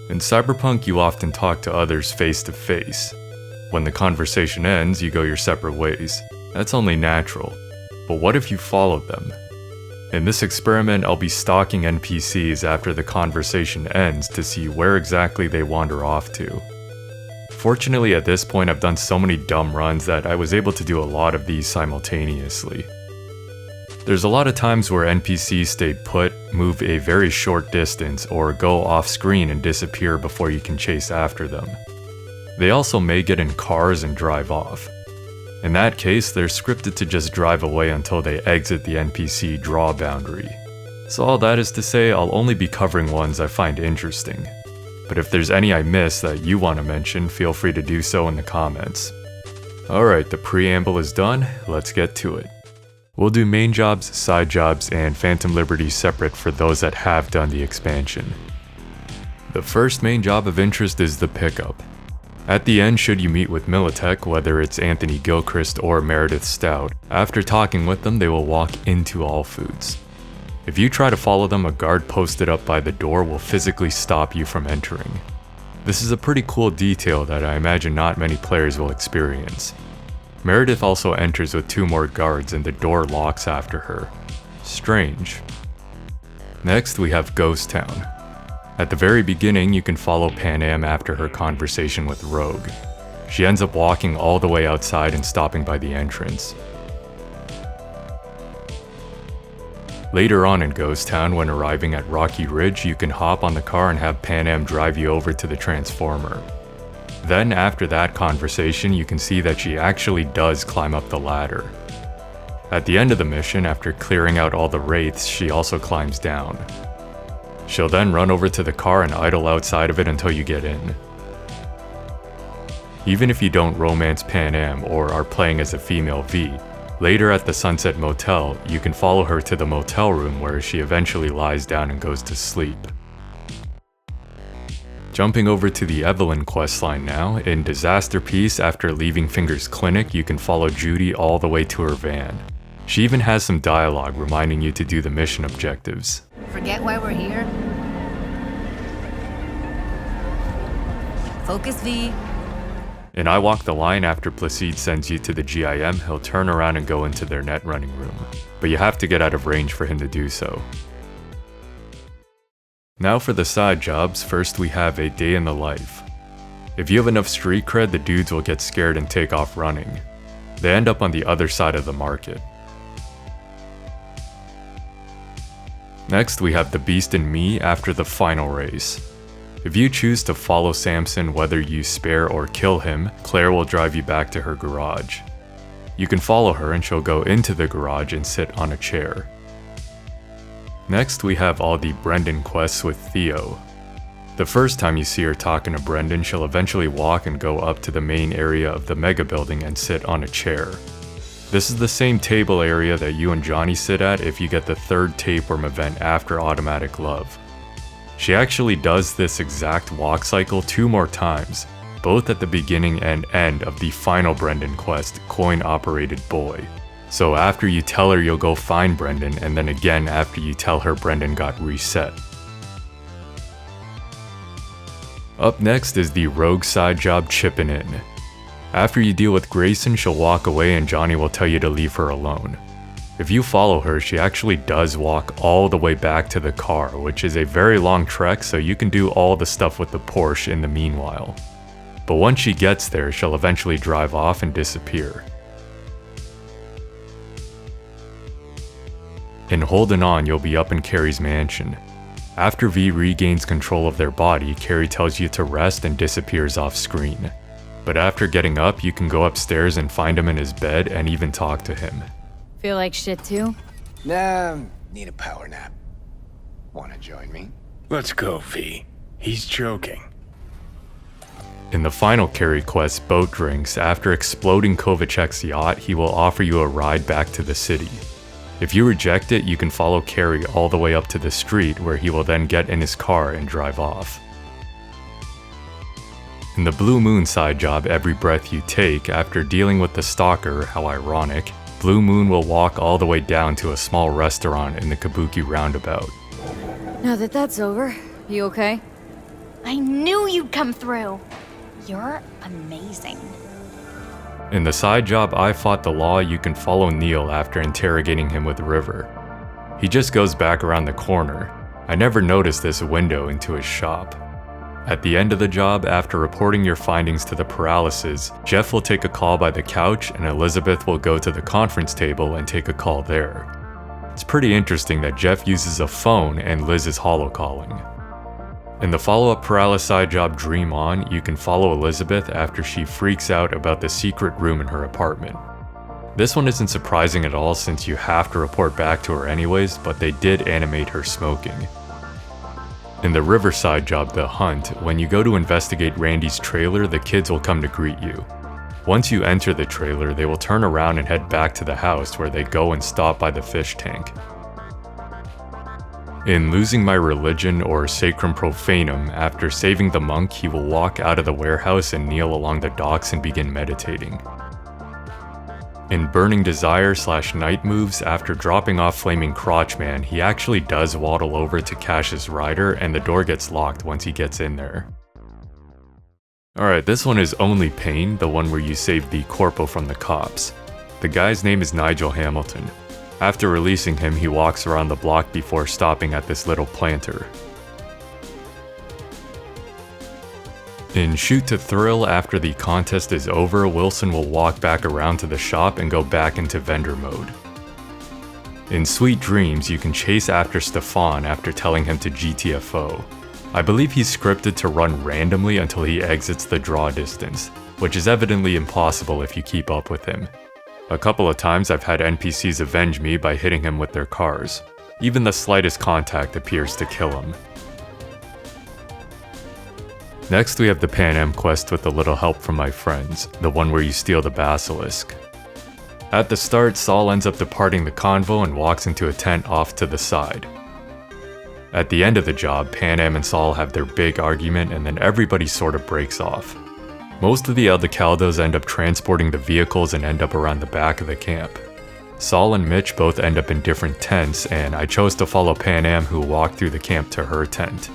In Cyberpunk, you often talk to others face to face. When the conversation ends, you go your separate ways. That's only natural. But what if you followed them? In this experiment, I'll be stalking NPCs after the conversation ends to see where exactly they wander off to. Fortunately, at this point, I've done so many dumb runs that I was able to do a lot of these simultaneously. There's a lot of times where NPCs stay put, move a very short distance, or go off screen and disappear before you can chase after them. They also may get in cars and drive off. In that case, they're scripted to just drive away until they exit the NPC draw boundary. So all that is to say, I'll only be covering ones I find interesting. But if there's any I miss that you want to mention, feel free to do so in the comments. Alright, the preamble is done, let's get to it. We'll do main jobs, side jobs, and Phantom Liberty separate for those that have done the expansion. The first main job of interest is the pickup. At the end, should you meet with Militech, whether it's Anthony Gilchrist or Meredith Stout, after talking with them, they will walk into All Foods. If you try to follow them, a guard posted up by the door will physically stop you from entering. This is a pretty cool detail that I imagine not many players will experience. Meredith also enters with 2 more guards and the door locks after her. Strange. Next, we have Ghost Town. At the very beginning, you can follow Panam after her conversation with Rogue. She ends up walking all the way outside and stopping by the entrance. Later on in Ghost Town, when arriving at Rocky Ridge, you can hop on the car and have Panam drive you over to the Transformer. Then, after that conversation, you can see that she actually does climb up the ladder. At the end of the mission, after clearing out all the wraiths, she also climbs down. She'll then run over to the car and idle outside of it until you get in. Even if you don't romance Panam or are playing as a female V, later at the Sunset Motel, you can follow her to the motel room where she eventually lies down and goes to sleep. Jumping over to the Evelyn questline now, in Disasterpiece, after leaving Finger's clinic, you can follow Judy all the way to her van. She even has some dialogue reminding you to do the mission objectives. Forget why we're here? Focus V. In I Walk the Line, after Placide sends you to the GIM, he'll turn around and go into their net running room, but you have to get out of range for him to do so. Now for the side jobs, first we have a day in the life. If you have enough street cred, the dudes will get scared and take off running. They end up on the other side of the market. Next we have the Beast in Me after the final race. If you choose to follow Samson, whether you spare or kill him, Claire will drive you back to her garage. You can follow her and she'll go into the garage and sit on a chair. Next, we have all the Brendan quests with Theo. The first time you see her talking to Brendan, she'll eventually walk and go up to the main area of the mega building and sit on a chair. This is the same table area that you and Johnny sit at if you get the 3rd tapeworm event after Automatic Love. She actually does this exact walk cycle 2 more times, both at the beginning and end of the final Brendan quest, Coin Operated Boy. So after you tell her you'll go find Brendan, and then again after you tell her Brendan got reset. Up next is the rogue side job Chippin In. After you deal with Grayson, she'll walk away and Johnny will tell you to leave her alone. If you follow her, she actually does walk all the way back to the car, which is a very long trek, so you can do all the stuff with the Porsche in the meanwhile. But once she gets there, she'll eventually drive off and disappear. In Holdin On, you'll be up in Kerry's mansion. After V regains control of their body, Kerry tells you to rest and disappears off screen. But after getting up, you can go upstairs and find him in his bed and even talk to him. Feel like shit too? Nah, need a power nap. Wanna join me? Let's go, V. He's joking. In the final Kerry quest, Boat Drinks, after exploding Kovacek's yacht, he will offer you a ride back to the city. If you reject it, you can follow Kerry all the way up to the street where he will then get in his car and drive off. In the Blue Moon side job Every Breath You Take, after dealing with the stalker, how ironic, Blue Moon will walk all the way down to a small restaurant in the Kabuki roundabout. Now that that's over, you okay? I knew you'd come through. You're amazing. In the side job I Fought the Law, you can follow Neil after interrogating him with River. He just goes back around the corner. I never noticed this window into his shop. At the end of the job, after reporting your findings to the Peralez's, Jeff will take a call by the couch and Elizabeth will go to the conference table and take a call there. It's pretty interesting that Jeff uses a phone and Liz is holocalling. In the follow-up Peralez side job Dream On, you can follow Elizabeth after she freaks out about the secret room in her apartment. This one isn't surprising at all since you have to report back to her anyways, but they did animate her smoking. In the Riverside job The Hunt, when you go to investigate Randy's trailer, the kids will come to greet you. Once you enter the trailer, they will turn around and head back to the house where they go and stop by the fish tank. In Losing My Religion or Sacrum Profanum, after saving the monk, he will walk out of the warehouse and kneel along the docks and begin meditating. In Burning Desire / Night Moves, after dropping off Flaming Crotch Man, he actually does waddle over to cash his rider and the door gets locked once he gets in there. Alright, this one is Only Pain, the one where you save the corpo from the cops. The guy's name is Nigel Hamilton. After releasing him, he walks around the block before stopping at this little planter. In Shoot to Thrill, after the contest is over, Wilson will walk back around to the shop and go back into vendor mode. In Sweet Dreams, you can chase after Stefan after telling him to GTFO. I believe he's scripted to run randomly until he exits the draw distance, which is evidently impossible if you keep up with him. A couple of times I've had NPCs avenge me by hitting him with their cars. Even the slightest contact appears to kill him. Next we have the Panam quest with a little help from my friends, the one where you steal the basilisk. At the start, Saul ends up departing the convo and walks into a tent off to the side. At the end of the job, Panam and Saul have their big argument and then everybody sort of breaks off. Most of the Aldecaldos end up transporting the vehicles and end up around the back of the camp. Saul and Mitch both end up in different tents, and I chose to follow Panam, who walked through the camp to her tent.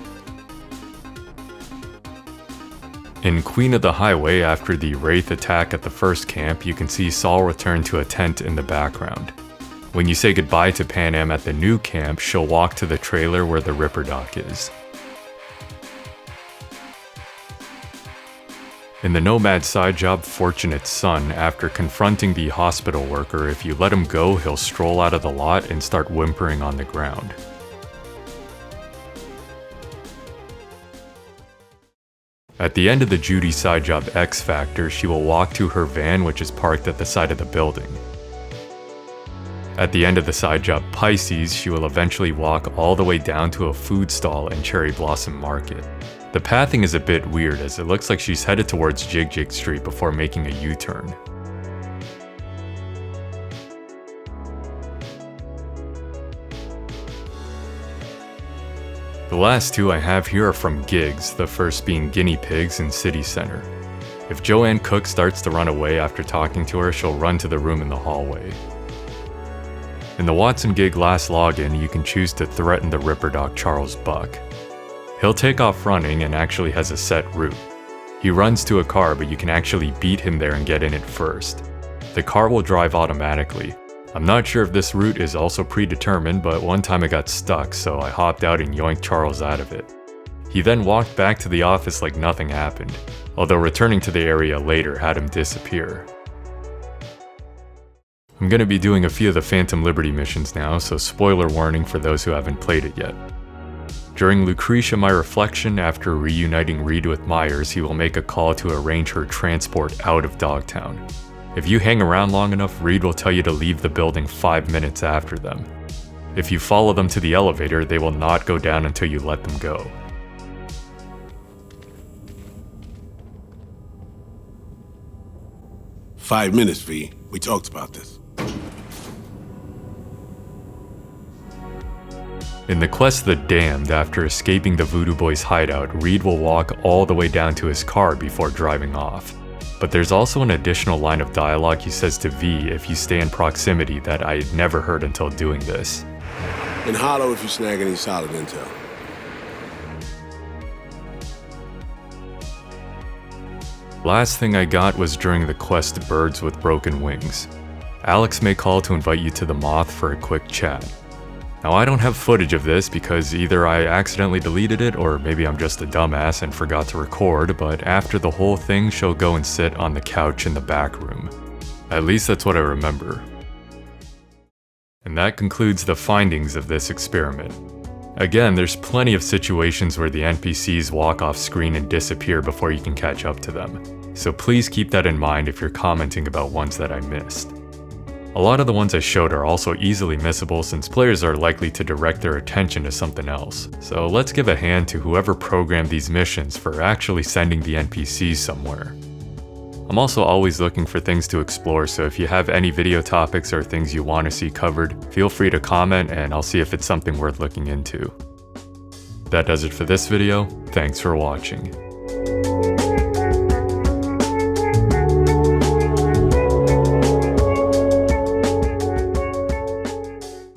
In Queen of the Highway, after the Wraith attack at the first camp, you can see Saul return to a tent in the background. When you say goodbye to Panam at the new camp, she'll walk to the trailer where the Ripper Doc is. In the Nomad side job Fortunate Son, after confronting the hospital worker, if you let him go, he'll stroll out of the lot and start whimpering on the ground. At the end of the Judy side job X Factor, she will walk to her van which is parked at the side of the building. At the end of the side job Pisces, she will eventually walk all the way down to a food stall in Cherry Blossom Market. The pathing is a bit weird as it looks like she's headed towards Jig Jig Street before making a U-turn. The last two I have here are from gigs, the first being Guinea Pigs and City Center. If Joanne Cook starts to run away after talking to her, she'll run to the room in the hallway. In the Watson gig last login, you can choose to threaten the Ripper Doc Charles Buck. He'll take off running and actually has a set route. He runs to a car, but you can actually beat him there and get in it first. The car will drive automatically. I'm not sure if this route is also predetermined, but one time it got stuck, so I hopped out and yoinked Charles out of it. He then walked back to the office like nothing happened, although returning to the area later had him disappear. I'm gonna be doing a few of the Phantom Liberty missions now, so spoiler warning for those who haven't played it yet. During Lucretia My Reflection, after reuniting Reed with Myers, he will make a call to arrange her transport out of Dogtown. If you hang around long enough, Reed will tell you to leave the building 5 minutes after them. If you follow them to the elevator, they will not go down until you let them go. "5 minutes, V. We talked about this." In the quest The Damned, after escaping the Voodoo Boys hideout, Reed will walk all the way down to his car before driving off. But there's also an additional line of dialogue he says to V if you stay in proximity that I had never heard until doing this. And hollow if you snag any solid intel. Last thing I got was during the quest Birds with Broken Wings. Alex may call to invite you to the Moth for a quick chat. Now I don't have footage of this because either I accidentally deleted it or maybe I'm just a dumbass and forgot to record, but after the whole thing she'll go and sit on the couch in the back room. At least that's what I remember. And that concludes the findings of this experiment. Again, there's plenty of situations where the NPCs walk off screen and disappear before you can catch up to them, so please keep that in mind if you're commenting about ones that I missed. A lot of the ones I showed are also easily missable since players are likely to direct their attention to something else, so let's give a hand to whoever programmed these missions for actually sending the NPCs somewhere. I'm also always looking for things to explore, so if you have any video topics or things you want to see covered, feel free to comment and I'll see if it's something worth looking into. That does it for this video. Thanks for watching.